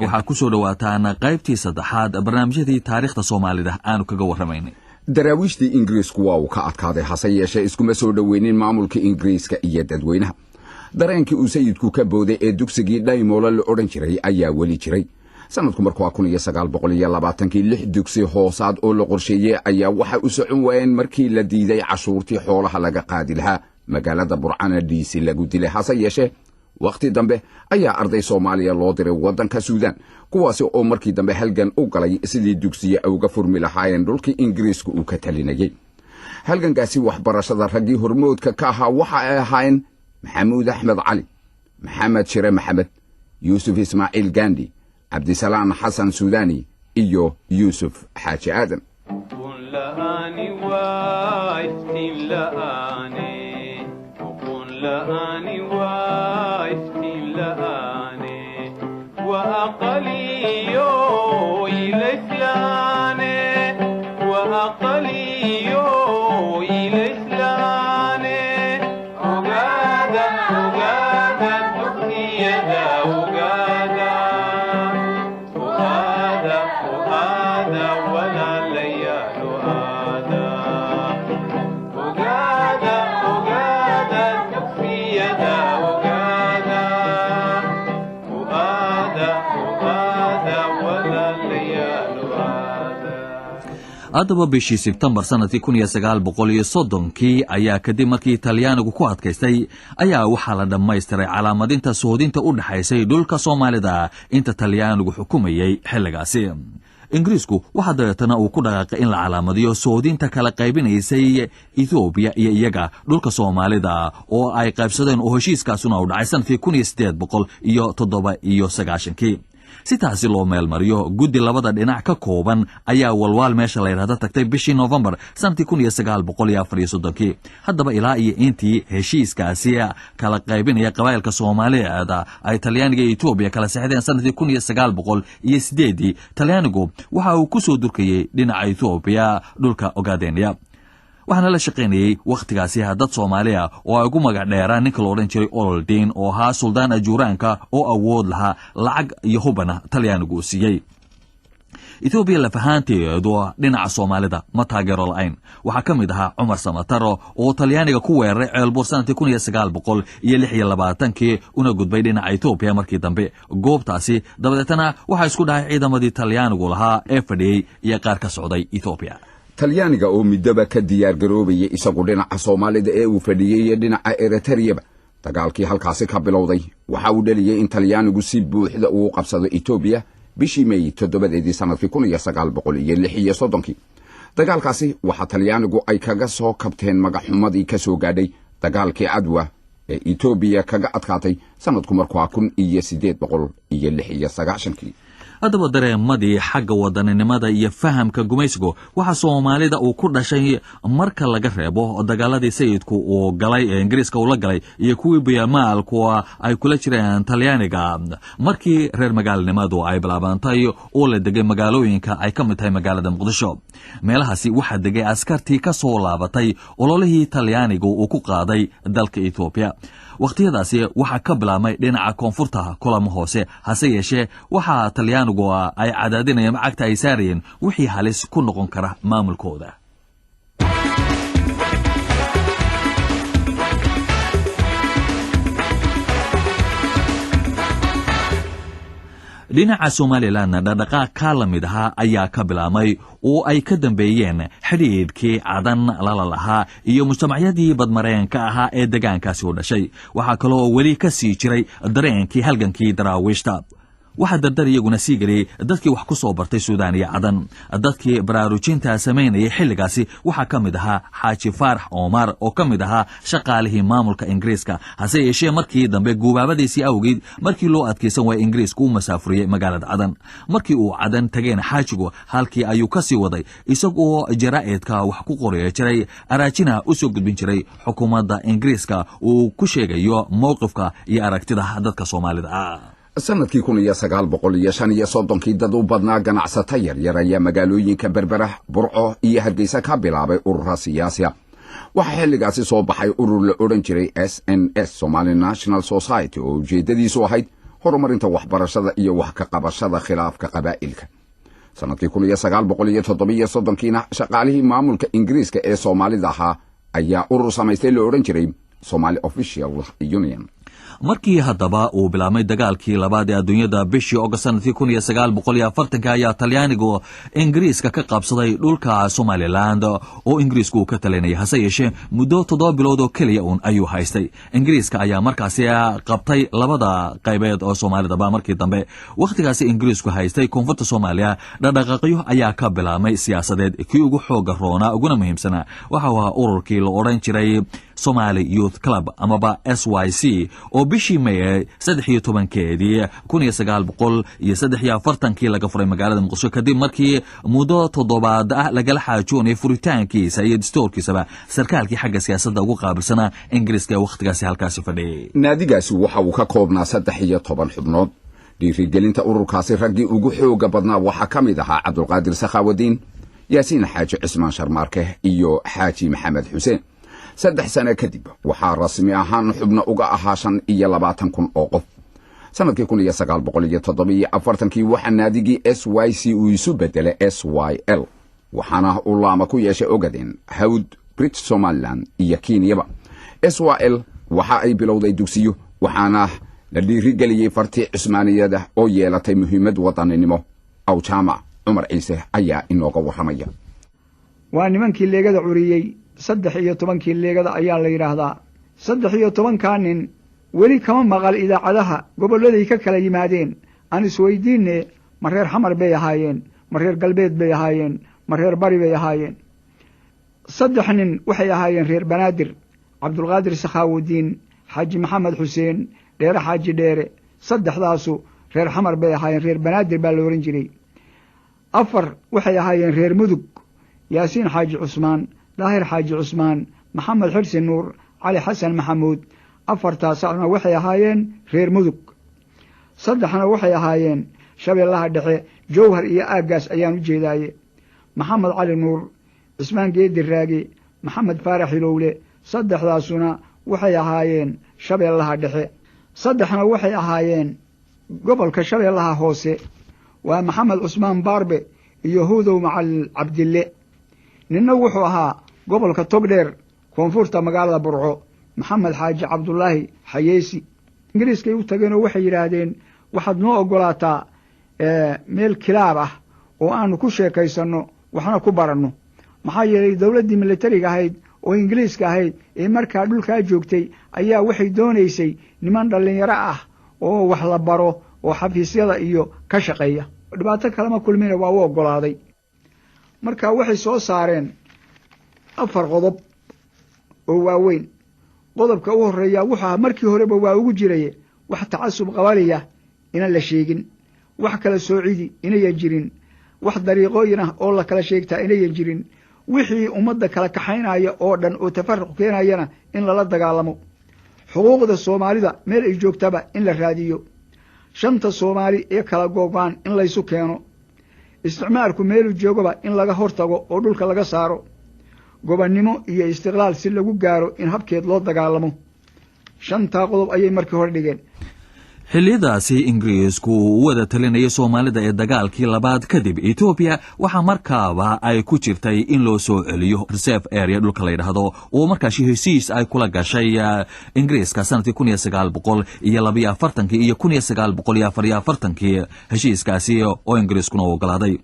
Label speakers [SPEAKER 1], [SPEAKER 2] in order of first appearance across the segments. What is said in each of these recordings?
[SPEAKER 1] waxaa ku soo dhawaataan qaybtii saddexaad barnaamijyadii taariikhda Soomaalida aanu kaga warramaynay.
[SPEAKER 2] daraawiishtii Ingiriisku waa uu ka adkaaday hase yeeshee iskuma soo dhaweynin maamulka Ingiriiska iyo dadweynaha. dareenkii uu sayidku ka booday ee dugsigii Dhaymoole la odhan jiray ayaa weli jiray. sanadku markuu 1920 lix dugsi hoosaad oo la qorsheeyay ayaa waxa u socon waayeen markii la diiday cashuurtii xoolaha laga qaadi lahaa magaalada Burcana DC lagu dilay. hase yeeshee waqti dambe ayaa arday Soomaaliya loo diray wadanka Suudaan kuwaas oo markii dambe halgan u galay sidii dugsiye uga furmi lahaayeen dhulkii Ingiriisku uu ka talinayay. halgankaasi waxbarashada raggii hormoodka ka ahaa waxa ay ahaayeen Maxamuud Axmed Cali, Maxamed Shire Maxamed, Yuusuf Ismaaciil Gandhi, Cabdisalaam Xasan Suudaani iyo Yuusuf Xaaji Aadan.
[SPEAKER 1] haddaba bishii Sebtembar sanadkii 1930 ayaa kadib markii Talyaanigu ku adkaystay ayaa waxaa la dhammaystiray calaamadinta soodinta u dhaxaysay dhulka Soomaalida inta Talyaanigu xukumayay xilligaasi. Ingiriisku waxa dabeetana uu ku dhaqaaqay in la calaamadiyo soodinta kala qaybinaysay Ethiopia iyo iyaga dhulka Soomaalida oo ay qaybsadeen oo heshiiskaasuna u dhacay sanadkii 1897 si taasi loo meel mariyo guddi labada dhinac ka kooban ayaa walwal meesha la yiraahdo tagtay bishii November sanadkii 1934 haddaba ilaa iyo intii heshiiskaasi kala qaybinaya qabaylka Soomaaliyeed ay Talyaaniga iyo Ethiopia kala saxdeen sanadkii 1908 Talyaanigu waxa uu ku soo durkayay dhinaca Ethiopia dhulka Ogaadeniya. waxaana la shaqeynayay waqtigaasi dad Soomaaliya oo ay ugu magac dheeraan ninka loo oran jiray Oldin oo ahaa Suldaan Ajuuraanka oo awood lahaa lacag iyo hubana Talyaanigu siiyay. Ethiopia la fahanteedu dhinaca Soomaalida ma taageero la'ayn waxa kamid ahaa Cumar Samataro oo Talyaaniga ku weeraray Ceelbuur sanadkii 1926 una gudbay dhinaca Ethiopia markii dambe goobtaasi dabadeetana waxa isku dhacay ciidamadii Talyaanigu lahaa ee fadhiyay iyo qaar ka socday Ethiopia.
[SPEAKER 2] Talyaaniga oo midaba ka diyaar garoobay isagu dhinaca Soomaalida ee uu fadhiyay dhinaca Eritrea dagaalkii halkaasi ka bilowday waxa uu dhaliyay in Talyaanigu si buuxda uu qabsado Ethiopia bishii May 7 sanadkii 1936 dagaalkaasi waxa Talyaanigu ay kaga soo kabteen magaxumadii ka soo gaadhay dagaalkii Adwa ee Ethiopia kaga adkaatay sanadku markuu 1896
[SPEAKER 1] haddaba dareemadii xagga wadaninimada iyo fahamka gumaysigu waxa Soomaalida uu ku dhashay marka laga reebo dagaaladii sayidku uu galay ee Ingiriiska uu la galay iyo kuwii bayamaalku ay kula jireen Talyaaniga markii reer magaalnimadu ay bilaabantay oo la degay magaalooyinka ay ka mid tahay magaalada Muqdisho. meelahaasi waxa degay askartii ka soo laabatay ololihii Talyaanigu uu ku qaaday dalka Ethiopia. waqtiyadaasi waxa ka bilaabmay dhinaca koonfurta kulamo hoose hase yeeshee waxa Talyaanigu ay cadaadinayeen lacagta ay saareen wixii halis ku noqon kara maamulkooda. dhinaca Somaliland dhaqdhaqaaq ka lamid ah ayaa ka bilaabmay oo ay ka dambeeyeen xiriirkii cadan la lahaa iyo mujtamacyadii badmareenka ahaa ee deegaankaasi u dhashay. waxa kale oo weli ka sii jiray dareenkii halgankii daraawiishta. waxa dardar iyaguna sii galay dadkii wax ku soo bartay Suudaan iyo Cadan. dadkii baraarujinta sameynayay xilligaasi waxa kamid ahaa Xaaji Faarax Omar oo kamid ahaa shaqaalihii maamulka Ingiriiska. hase yeeshee markii dambe guubaabadiisii awgeed markii loo adkeysan way Ingiriisku u masaafuriyay magaalada Cadan. markii uu Cadan tageen Xaajigu halkii ayuu ka sii waday isagoo jaraa'idka wax ku qoraya jiray araajina u soo gudbin jiray xukuumadda Ingiriiska uu ku sheegayo mowqifka iyo aragtida dadka Soomaalida.
[SPEAKER 2] sanadkii 1935 dad u badnaa ganacsata yaryar ayaa magaalooyinka Berbera, Burco iyo Hargeysa ka bilaabay urur siyaasi ah. waxa xilligaasi soo baxay urur la oran jiray SNS Somali National Society oo ujeedadiisu ahayd horumarinta waxbarashada iyo wax ka qabashada khilaafka qabaa'ilka. sanadkii 1937 shaqaalihii maamulka Ingiriiska ee Soomaalida ahaa ayaa urur samaystay la oran jiray Somali Official Union.
[SPEAKER 1] markii haddaba uu bilaabmay dagaalkii labaad ee adduunyada bishii August sanadkii 1940 ayaa Talyaanigu Ingiriiska ka qabsaday dhulka Somaliland oo Ingiriisku ka talinayay hase yeeshee muddo 7 bilood oo kaliya ayuu haystay. Ingiriiska ayaa markaasi qabtay labada qaybeed oo Soomaalida markii dambe waqtigaasi Ingiriisku haystay koonfurta Soomaaliya dhaqdhaqaaqyo ayaa ka bilaabmay siyaasadeed kii ugu xooga roona uguna muhiimsana waxa uu ururkii la oran jiray Somali Youth Club amaba SYC oo bishii May 13keedii 1943 laga furay magaalada Muqdisho kadib markii muddo 7 ah laga xaajoonay furitaankiisa iyo dastuurkiisaba sarkaalkii xagga siyaasadda ugu qaabilsana Ingiriiska waqtigaasi halkaasi fadhiyay.
[SPEAKER 2] naadigaasi waxa uu ka koobnaa 13 xubnood. dhiirigelinta ururkaasi raggii ugu xooga badnaa waxa kamid ahaa Cabdulqaadir Sakhaawadiin, Yaasiin Xaaji Cismaan Sharmaarke iyo Xaaji Maxamed Xuseen. 3 sano kadib waxaa rasmi ahaan xubno uga ahaa 25,000 oo qof. sanadkii 1947 waxa naadigii SYC uu isu bedelay SYL, waxaana uu laama ku yeeshay Ogaden, Hawd, British Somaliland iyo Kenyaba. SYL waxa ay bilowday dugsiyo waxaana la dhiirigeliyay fartii Cusmaaniyada oo yeelatay muhiimad wadaninimo. Aw Jaamac Cumar Ciise ayaa inooga warramaya.
[SPEAKER 3] waa nimankii leegada curiyay 13 leegada ayaa la yiraahdaa. 13 nin weli kama maqal idaacadaha gobolladay ka kala yimaadeen. aan isweydiinay ma reer xamar bay ahaayeen, ma reer galbeed bay ahaayeen, ma reer bari bay ahaayeen. 3 nin waxay ahaayeen reer Banaadir, Cabdulqaadir Sakhaawadiin, Xaaji Maxamed Xuseen, Dheere Xaaji Dheere. 3daasu reer xamar bay ahaayeen, reer Banaadir baa la oran jiray. 4 waxay ahaayeen reer Mudug, Yaasiin Xaaji Cusmaan, Daahir Xaaji Cusmaan, Maxamed Xirsi Nuur, Cali Xasan Maxamuud. 4taasna waxay ahaayeen reer Mudug. 3na waxay ahaayeen Shabeellaha Dhexe, Jowhar iyo aagaas ayaan u jeedaaye. Maxamed Cali Nuur, Cismaan Geedi Raagi, Maxamed Faarax Hilowle. 3daasuna waxay ahaayeen Shabeellaha Dhexe. 3na waxay ahaayeen gobolka Shabeellaha Hoose, waa Maxamed Cusmaan Baarbe iyo Huudow Macal Cabdille. ninna wuxuu ahaa gobolka Togdheer koonfurta magaalada Burco, Maxamed Xaaji Cabdullaahi Xayeysi. Ingiriiskay u tageen oo waxay yiraahdeen waxaad noo ogolaataa meel kilaab ah oo aanu ku sheekaysano waxna ku baranno. maxaa yeelay dawladdii militariga ahayd oo Ingiriiska ahayd ee markaa dhulka joogtay ayaa waxay doonaysay niman dhalinyaro ah oo wax la baro oo xafiisyada iyo ka shaqeeya. dhibaato kale ma kulmina waa u ogolaaday. marka waxay soo saareen 4 qodob oo waaweyn. qodobka ugu horeeya waxa markii horeba waa ugu jiray wax tacasub qabaliya inaan la sheegin, wax kala soocidi inay jirin, wax dariiqooyin ah oo la kala sheegtaa inay jirin, wixii ummadda kala kaxaynaya oo dhan oo tafarruq keenayana in la dagaalamo. xuquuqda Soomaalida meel ay joogtaba in la raadiyo. 5 Soomaali ee kala goobaan in la isu keeno. isticmaalku meelu joogaba in laga hortago oo dhulka laga saaro. gobannimo iyo istiqlaal si lagu gaaro in habkeed loo dagaalamo. 5 qodob ayay markii hore dhigeen.
[SPEAKER 1] xilliyadaasi Ingiriisku uu wada talinayay Soomaalida ee dagaalkii labaad kadib Ethiopia waxa markaaba ay ku jirtay in loo soo celiyo reserve area dhulka la yiraahdo oo markaas heshiis ay kula gashay Ingiriiska sanadkii 1942 iyo 1944 heshiiskaasi oo Ingiriiskuna ogolaaday.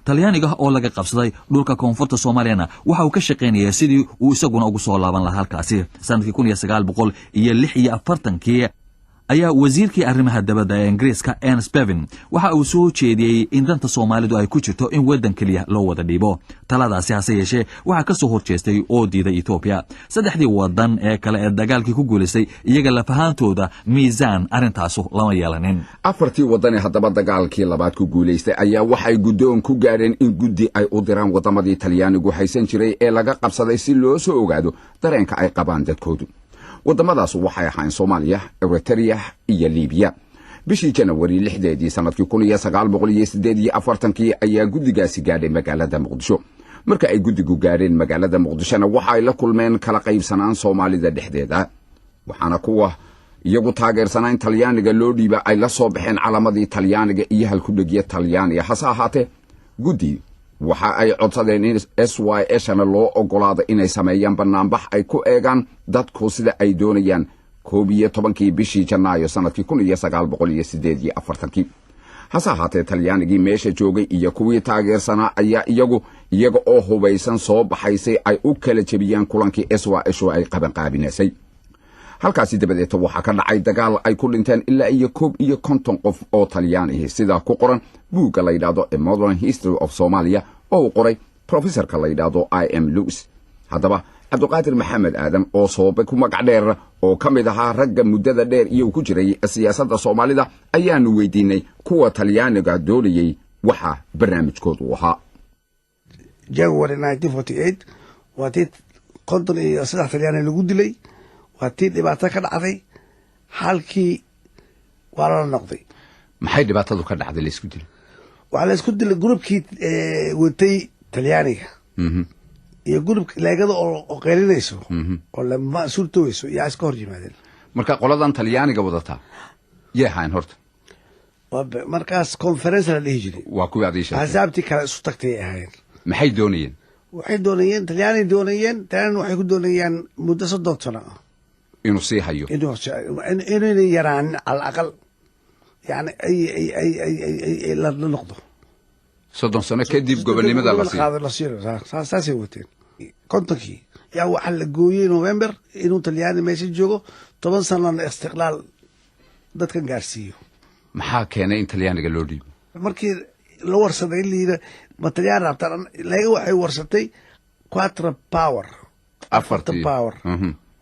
[SPEAKER 1] Talyaaniga oo laga qabsaday dhulka koonfurta Soomaaliyana waxa uu ka shaqeynayay sidii uu isaguna ugu soo laaban lahaa halkaasi. sanadkii 1946 ayaa wasiirkii arrimaha dabadda ee Ingiriiska Ernest Bevin waxa uu soo jeediyay in danta Soomaalidu ay ku jirto in wadan kaliya loo wada dhiibo. taladaasi hase yeeshee waxa ka soo horjeestay oo diiday Ethiopia. 3 wadan ee kale ee dagaalkii ku guuleystay iyaga la fahaantooda miisaan arrintaas lama yeelanin.
[SPEAKER 2] 4 wadan ee haddaba dagaalkii labaad ku guuleystay ayaa waxay guddoon ku gaareen in guddi ay u diraan wadamadii Talyaanigu haysan jiray ee laga qabsaday si loo soo ogaado dareenka ay qabaan dadkoodu. wadamadaas waxay ahayn Soomaaliya, Eritrea iyo Liibiya. bishii Janawari 6 sanadkii 1948 ayaa guddigaasi gaadhay magaalada Muqdisho. marka ay guddigu gaareen magaalada Muqdishona waxa ay la kulmeen kala qaybsanaan Soomaalida dhexdeeda, waxaana kuwa iyagu taageersanayn talyaaniga loo dhiiba ay la soo baxeen calamadii talyaaniga iyo halkudhegiya talyaaniga hase ahaatee guddi waxa ay codsadeen in SYL loo ogolaado inay sameeyaan banaanbax ay ku eegaan dadku sida ay doonayaan 11 bishii Janaayo sanadkii 1948 hase ahaatee talyaanigii meesha joogay iyo kuwii taageersanaa ayaa iyaga oo hubaysan soo baxaysay ay u kala jebiyaan kulankii SYL ay qabanqaabinaysay halkaasi dabadeed waxa ka dhacay dagaal ay ku dhinteen ilaa iyo 50 qof oo Talyaani sida ku qoran buugga la yiraahdo A Modern History of Somalia oo qoray professorka la yiraahdo I.M. Lewis haddaba Cabdiqaadir Maxamed Aadan oo soobe ku magac dheer oo kamid ahaa ragga muddada dheer iyo ku jiray siyaasadda Soomaalida ayaanu weydiinay kuwa Talyaaniga doonayay waxa barnaamijkoodu ahaa
[SPEAKER 4] January 1948 waadid qodon iyo saddex Talyaani lagu dilay waati dhibaato ka dhacday halkii waa la noqday
[SPEAKER 2] maxay dhibaatadu ka dhacday la isku dilay
[SPEAKER 4] waxa la isku dilay groupkii watay Talyaaniga iyo groupka leegada oo qeylinayso oo la masuultooyso iyo iska hor yimaadeen
[SPEAKER 2] marka qoladan Talyaaniga wadata yahayn horta
[SPEAKER 4] markaas conference la dhihi jiray
[SPEAKER 2] waa kuwa adeesha
[SPEAKER 4] hasaabti kala isu tagtay ahayn
[SPEAKER 2] maxay doonayeen
[SPEAKER 4] waxay doonayeen Talyaani doonayeen tan waxay ku doonayaan muddo 3 sano
[SPEAKER 2] inuu sii hayo
[SPEAKER 4] inuu yaraan al aqal yani ay la noqdo
[SPEAKER 2] 30 sano kadib gobonimada la
[SPEAKER 4] siiyo saasay wateen kontonkii yaa waxa la gooyay November inuu Talyaani meesha joogo 10 sano istiqlaal dadkan gaarsiiyo
[SPEAKER 2] maxaa keenay in Talyaaniga loo dhiibo
[SPEAKER 4] markii la warsaday liida Talyaani rabtaan laga waxay warsatay 4 power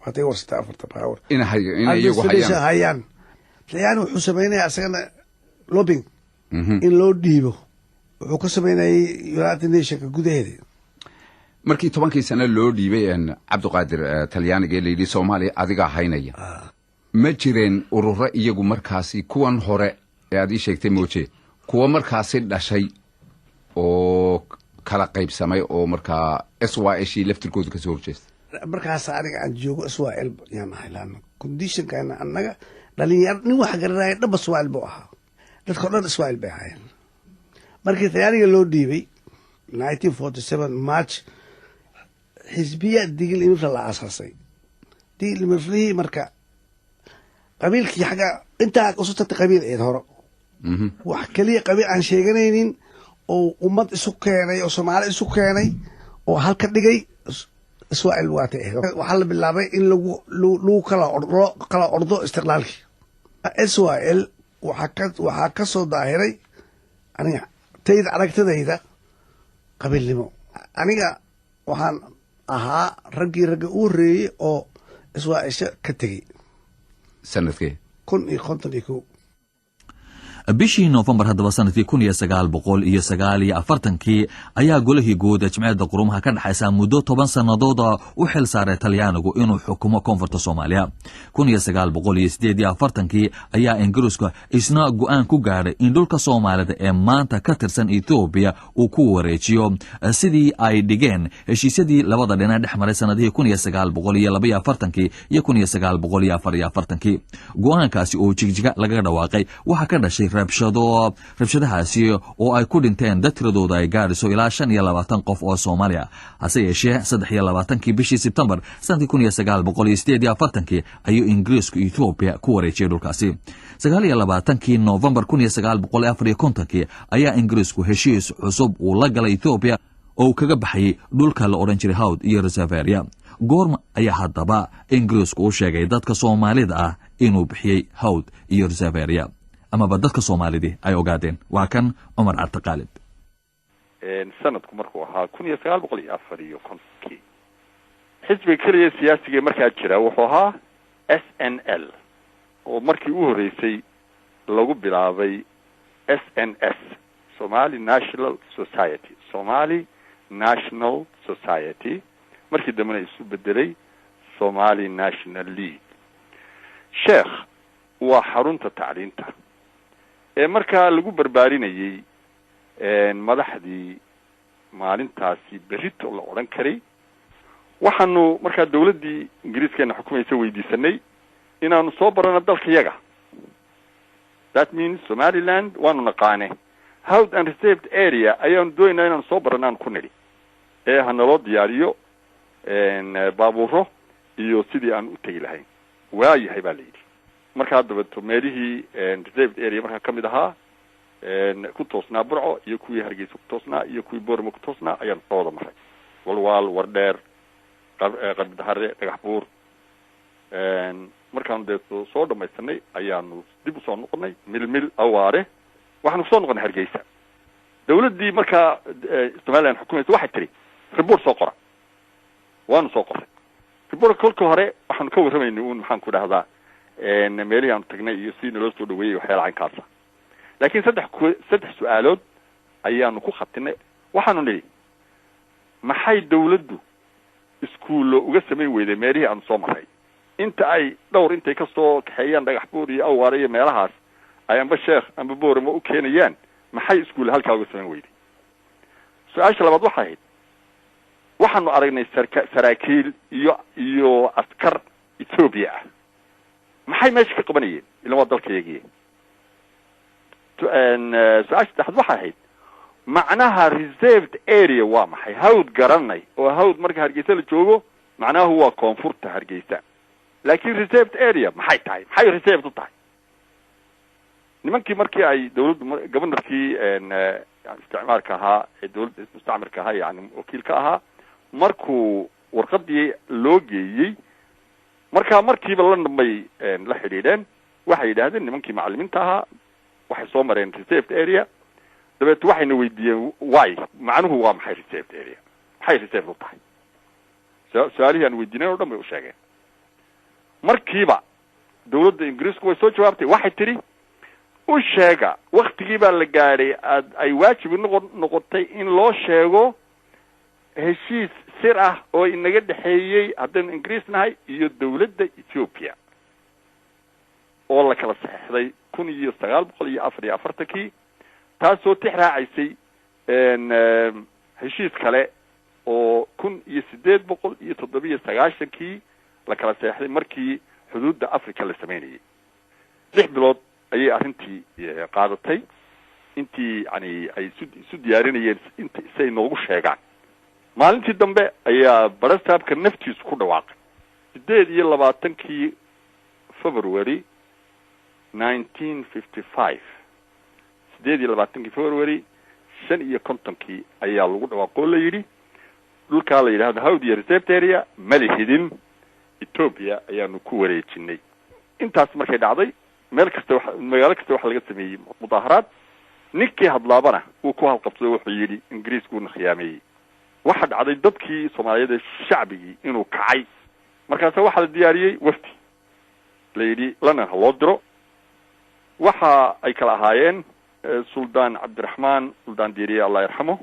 [SPEAKER 4] waxay warsatay 4 power
[SPEAKER 2] in iyagu
[SPEAKER 4] hayaan Talyaani wuxuu sameeyay asagana lobbying in loo dhiibo wuxuu ka sameeyay United Nations gudaheeda
[SPEAKER 2] markii 10 sano loo dhiibay Cabdiqaadir Talyaaniga leeyay Soomaaliya adiga haynaya ma jireen ururo iyagu markaasi kuwan hore ee aad sheegtay mooje kuwa markaasi dhashay oo kala qaybsamay oo markaa SYL laftirkooda ka soo horjeestay
[SPEAKER 4] markaas aniga aan joogo SYL yaan haylaan condition kana anaga dhalinyar nin wax garanay dhab SYL buu ahaa dadka dhan SYL bay hayeen markii Talyaaniga loo dhiibay 1947 March xisbiya digil imir la aasasay digil imir marka qabiilkii xaga inta u soo tagtay qabiil ee hore wax kaliya qabiil aan sheeganaynin oo ummad isu keenay oo Soomaali isu keenay oo halka dhigay SYL waatay waxa la bilaabay in lagu kala ordo istiqlaalki SYL waxa ka soo daahiray aniga tayd aragtadayda qabiilnimo aniga waxaan ahaa ragga u horeeyay oo SYL ka tagay
[SPEAKER 2] sanadkii
[SPEAKER 4] 1951
[SPEAKER 1] bishii November haddaba sanadkii 1949 ayaa golihii guud ee Jimciyadda Quruumaha ka dhaxaysa muddo 10 sanadood u xil saaray Talyaanigu inuu xukumo koonfurta Soomaaliya 1948 ayaa Ingiriisku isna go'aan ku gaaray in dhulka Soomaalida ee maanta ka tirsan Ethiopia uu ku wareejiyo sidii ay dhigeen heshiisyadii labada dhinac dhex maray sanadihii 1942 iyo 1944 go'aankaasi oo jigjiga laga dhawaaqay waxa ka dhashay rabshadahaasi oo ay ku dhinteen dad tiradooda ay gaarayso ilaa 25 qof oo Soomaaliya hase yeeshee 23 bishii September sanadkii 1948 ayuu Ingiriisku Ethiopia ku wareejiyay dhulkaasi 29 November 1954 ayaa Ingiriisku heshiis cusub uu la galay Ethiopia oo kaga baxay dhulka la oran jiray Hawd iyo Reservoir goorma ayaa haddaba Ingiriisku u sheegay dadka Soomaalida ah inuu bixiyay Hawd iyo Reservoir ama dadka Soomaalida ay ogaadeen waa kan Umar Artaqalib
[SPEAKER 5] sanadku markuu ahaa 1954 xisbiga kaliya siyaasiga markaa jira wuxuu ahaa SNL oo markii uu horeysay lagu bilaabay SNS Somali National Society markii dambena isu bedelay Somali National League sheekh waa xarunta tacliinta ee markaa lagu barbaarinayay madaxdii maalintaasi berrito la oran karay waxaanu markaa dawladdii Ingiriiska xukumaysa weydiisanay inaanu soo barano dalkayaga. That means Somaliland waanu naqaane. Hawd and reserved area ayaanu doonayna inaanu soo baranaan ku nidhi. Hanaloo diyaariyo baabuuro iyo sidii aan u tegi lahayn. Waayahay baa layidhi. Markaa dabato meelihii reserved area markaa ka mid ahaa ku toosnaa Burco iyo kuwii Hargeysa ku toosnaa iyo kuwii Booramo ku toosnaa ayaan soo wada maray. Walwaal, Wardheer, Qardahare, Dhagaxbuur. Markaan soo dhamaysanay ayaanu dib u soo noqonay Milmil, Awaare. waxaanu soo noqonay Hargeysa. dawladdii markaa Somaliland xukuumaysa waxay tiri report soo qora. waanu soo qoray. report kolka hore waxaanu ka warramaynay maxaan ku dhahdaa meelihii aanu tagnay iyo sidii naloo soo dhaweeyey waxyaala caynkaasa. laakiin saddex su-aalood ayaanu ku khatinay. waxaanu nidhi maxay dawladdu iskuullo uga samayn weyday meelihii aanu soo maray inta ay dhowr intay ka soo kaxeeyaan Dhagaxbuur iyo Awaare iyo meelahaas ay amba Sheekh amba Booramo u keenayaan maxay iskuulle halkaa uga samayn weyday. su-aasha labaad waxay ahayd waxaanu aragnay saraakiil iyo askar Ethiopia ah maxay meesha ka qabanayeen ilaa waa dalkayagiye. su-aasha saddexaad waxay ahayd macnaha reserved area waa maxay. Hawd garanay oo Hawd marka Hargeysa la joogo macnahu waa koonfurta Hargeysa. laakiin reserved area maxay tahay, maxay reserved u tahay. nimankii markii ay dawladdu governorkii isticmaalka ahaa ee dawladda mustacmirka ahaa yani wakiilka ahaa markuu warqadii loo geeyey markiiba la dhamay la xidhiidheen waxay yidhaahdeen nimankii macallimiinta ahaa waxay soo mareen reserved area. dabeet waxayna weydiiyeen why macnuhu waa maxay reserved area, maxay reserved u tahay. su-aalihii aan weydiinay oo dhan bay u sheegeen. markiiba dawladda Ingiriisku way soo jawaabtay waxay tiri u sheega waktigii baa la gaadhay ay waajib noqotay in loo sheego heshiis sir ah oo inaga dhexeeyey haddaynu Ingiriis nahay iyo dawladda Ethiopia oo la kala saxeexday 1944 taasoo tixraacaysay heshiis kale oo 1897 la kala saxeexday markii xuduudda Afrika la sameeyay. 6 bilood ayay arrintii qaadatay intii yani ay isu diyaarinayeen say noogu sheegaan. maalintii dambe ayaa barastaabka naftiisu ku dhawaaqay 28 February 1955 February 55 ayaa lagu dhawaaqo la yidhi dhulkaa la yidhaahdo Hawd iyo reserved area malihidin Ethiopia ayaanu ku wareejinay. intaas markay dhacday magaalo kasta waxa laga sameeyey mudaaharaad. ninkii hadlaabana uu ku halqabsaday wuxuu yidhi Ingiriiskuuna khiyaameeyey. waxa dhacday dadkii Soomaaliyeed ee shacbigii inuu kacay. markaas waxa la diyaariyey wafdi la yidhi lana loo diro. waxa ay kala ahaayeen Suldaan Cabdiraxmaan Suldaan Diiriye Allah yarxamo,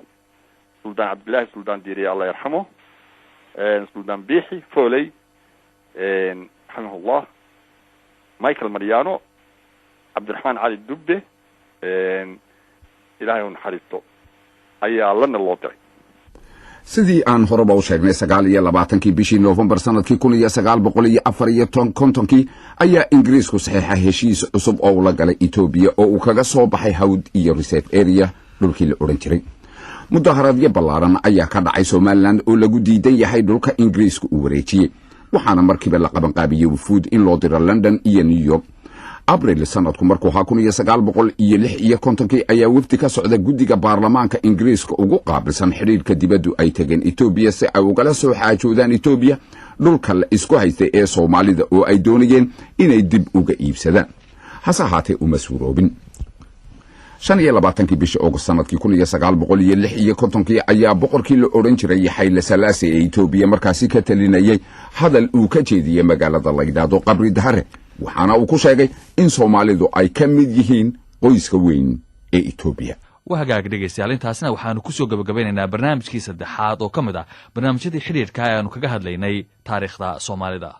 [SPEAKER 5] Suldaan Cabdilaahi Suldaan Diiriye Allah yarxamo, Suldaan Biixi Fooley raximahullah, Michael Mariano, Cabdiraxmaan Cali Dubbe ilaahay u naxariisto ayaa lana loo diray.
[SPEAKER 2] sidii aan horeba u sheegnay 29 bishii November sanadkii 1954 ayaa Ingiriisku saxiixa heshiis cusub oo la galay Ethiopia oo uu kaga soo baxay Hawd iyo reserved area dhulkii la oran jiray. mudaharaadyo ballaaran ayaa ka dhacay Somaliland oo lagu diidan yahay dhulka Ingiriisku uu wareejiyay. waxaana markiiba la qaban qaabiyay wufuud in loo diro London iyo New York. abril sanadku markuu ahaa 1956 ayaa wafdi ka socda guddiga baarlamaanka Ingiriiska ugu qaabilsan xiriirka dibaddu ay tageen Ethiopia si ay ugala soo xaajoodaan Ethiopia dhulka la isku haystay ee Soomaalida oo ay doonayeen inay dib uga iibsadaan. hase ahaatee uma suuroobin. 25 bishii August sanadkii 1956 ayaa boqorkii la oran jiray Haile Selassie ee Ethiopia markaasi ka talinayay hadal uu ka jeediyay magaalada la yiraahdo Qardahare. waxaana uu ku sheegay in Soomaalidu ay ka mid yihiin qoyska weyn ee Ethiopia.
[SPEAKER 1] wahagaag dhegeystayaal intaasna waxaanu ku soo gabagabeynaynaa barnaamijkii saddexaad oo ka mid ah barnaamijyadii xiriirka ee aanu kaga hadlaynay taariikhda Soomaalida.